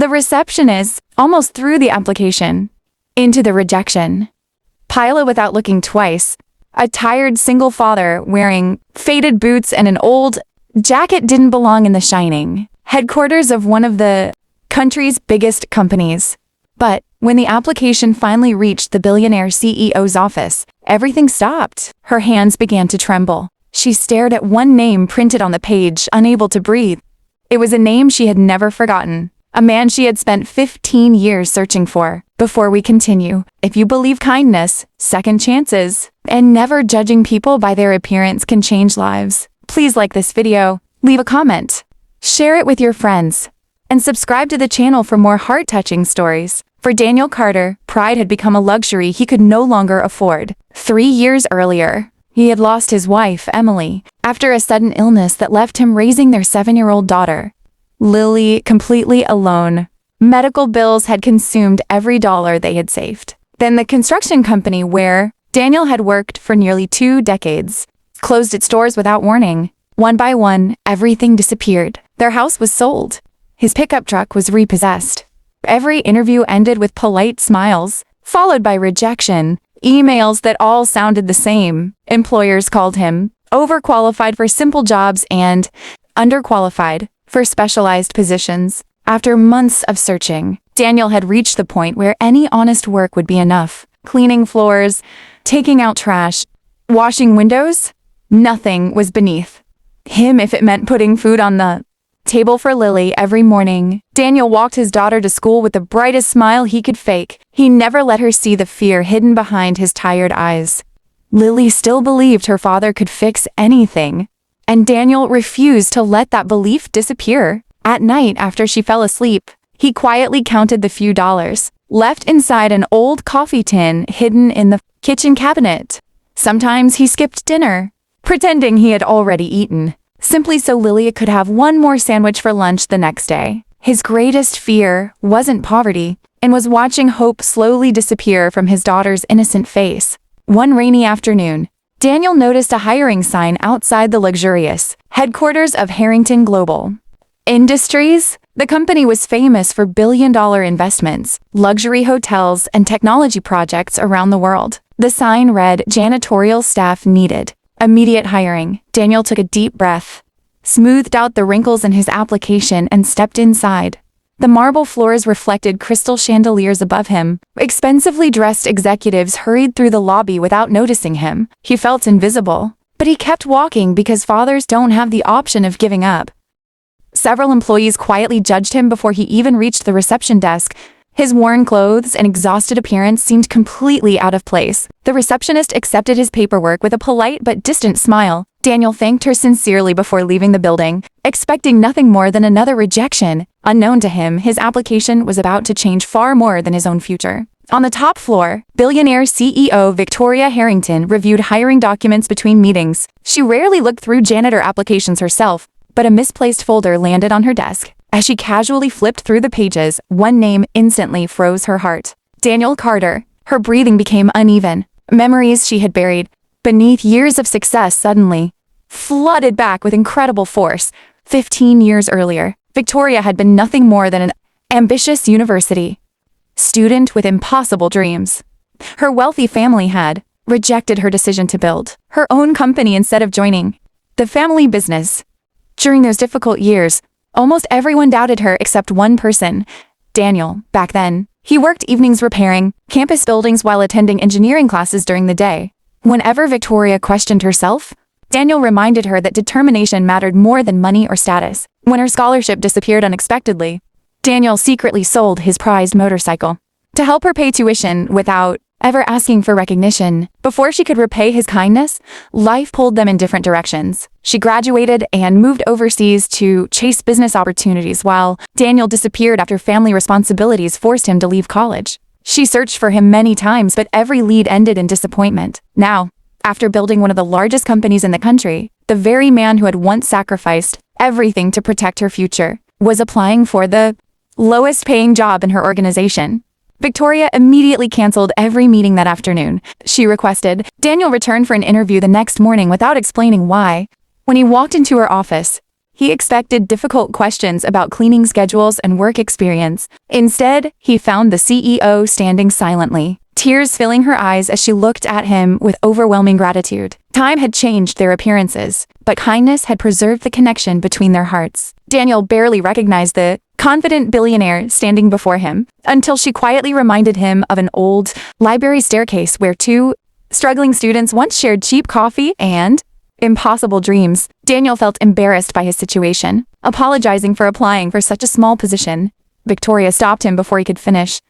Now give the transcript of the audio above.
The receptionist almost threw the application into the rejection pile without looking twice. A tired single father wearing faded boots and an old jacket didn't belong in the shining headquarters of one of the country's biggest companies. But when the application finally reached the billionaire CEO's office, everything stopped. Her hands began to tremble. She stared at one name printed on the page, unable to breathe. It was a name she had never forgotten, a man she had spent 15 years searching for. Before we continue, if you believe kindness, second chances, and never judging people by their appearance can change lives, please like this video, leave a comment, share it with your friends, and subscribe to the channel for more heart-touching stories. For Daniel Carter, pride had become a luxury he could no longer afford. 3 years earlier, he had lost his wife, Emily, after a sudden illness that left him raising their 7-year-old daughter, Lily, completely alone. Medical bills had consumed every dollar they had saved. Then the construction company where Daniel had worked for nearly 2 decades closed its doors without warning. One by one, everything disappeared. Their house was sold. His pickup truck was repossessed. Every interview ended with polite smiles, followed by rejection, emails that all sounded the same. Employers called him overqualified for simple jobs and underqualified for specialized positions. After months of searching, Daniel had reached the point where any honest work would be enough. Cleaning floors, taking out trash, washing windows, nothing was beneath him if it meant putting food on the table for Lily every morning. Daniel walked his daughter to school with the brightest smile he could fake. He never let her see the fear hidden behind his tired eyes. Lily still believed her father could fix anything, and Daniel refused to let that belief disappear. At night, after she fell asleep, he quietly counted the few dollars left inside an old coffee tin hidden in the kitchen cabinet. Sometimes he skipped dinner, pretending he had already eaten, simply so Lily could have one more sandwich for lunch the next day. His greatest fear wasn't poverty, and was watching hope slowly disappear from his daughter's innocent face. One rainy afternoon, Daniel noticed a hiring sign outside the luxurious headquarters of Harrington Global Industries. The company was famous for billion-dollar investments, luxury hotels, and technology projects around the world. The sign read, "Janitorial staff needed. Immediate hiring." Daniel took a deep breath, smoothed out the wrinkles in his application, and stepped inside. The marble floors reflected crystal chandeliers above him. Expensively dressed executives hurried through the lobby without noticing him. He felt invisible, but he kept walking because fathers don't have the option of giving up. Several employees quietly judged him before he even reached the reception desk. His worn clothes and exhausted appearance seemed completely out of place. The receptionist accepted his paperwork with a polite but distant smile. Daniel thanked her sincerely before leaving the building, expecting nothing more than another rejection. Unknown to him, his application was about to change far more than his own future. On the top floor, billionaire CEO Victoria Harrington reviewed hiring documents between meetings. She rarely looked through janitor applications herself, but a misplaced folder landed on her desk. As she casually flipped through the pages, one name instantly froze her heart. Daniel Carter. Her breathing became uneven. Memories she had buried beneath years of success suddenly flooded back with incredible force. 15 years earlier, Victoria had been nothing more than an ambitious university student with impossible dreams. Her wealthy family had rejected her decision to build her own company instead of joining the family business. During those difficult years, almost everyone doubted her except one person, Daniel. Back then, he worked evenings repairing campus buildings while attending engineering classes during the day. Whenever Victoria questioned herself, Daniel reminded her that determination mattered more than money or status. When her scholarship disappeared unexpectedly, Daniel secretly sold his prized motorcycle to help her pay tuition without ever asking for recognition. Before she could repay his kindness, life pulled them in different directions. She graduated and moved overseas to chase business opportunities while Daniel disappeared after family responsibilities forced him to leave college. She searched for him many times, but every lead ended in disappointment. Now, after building one of the largest companies in the country, the very man who had once sacrificed everything to protect her future was applying for the lowest paying job in her organization. Victoria immediately canceled every meeting that afternoon. She requested Daniel return for an interview the next morning without explaining why. When he walked into her office, He expected difficult questions about cleaning schedules and work experience. Instead, he found the CEO standing silently, tears filling her eyes as she looked at him with overwhelming gratitude. Time had changed their appearances, but kindness had preserved the connection between their hearts. Daniel barely recognized the confident billionaire standing before him, until she quietly reminded him of an old library staircase where two struggling students once shared cheap coffee and impossible dreams. Daniel felt embarrassed by his situation, apologizing for applying for such a small position. Victoria stopped him before he could finish.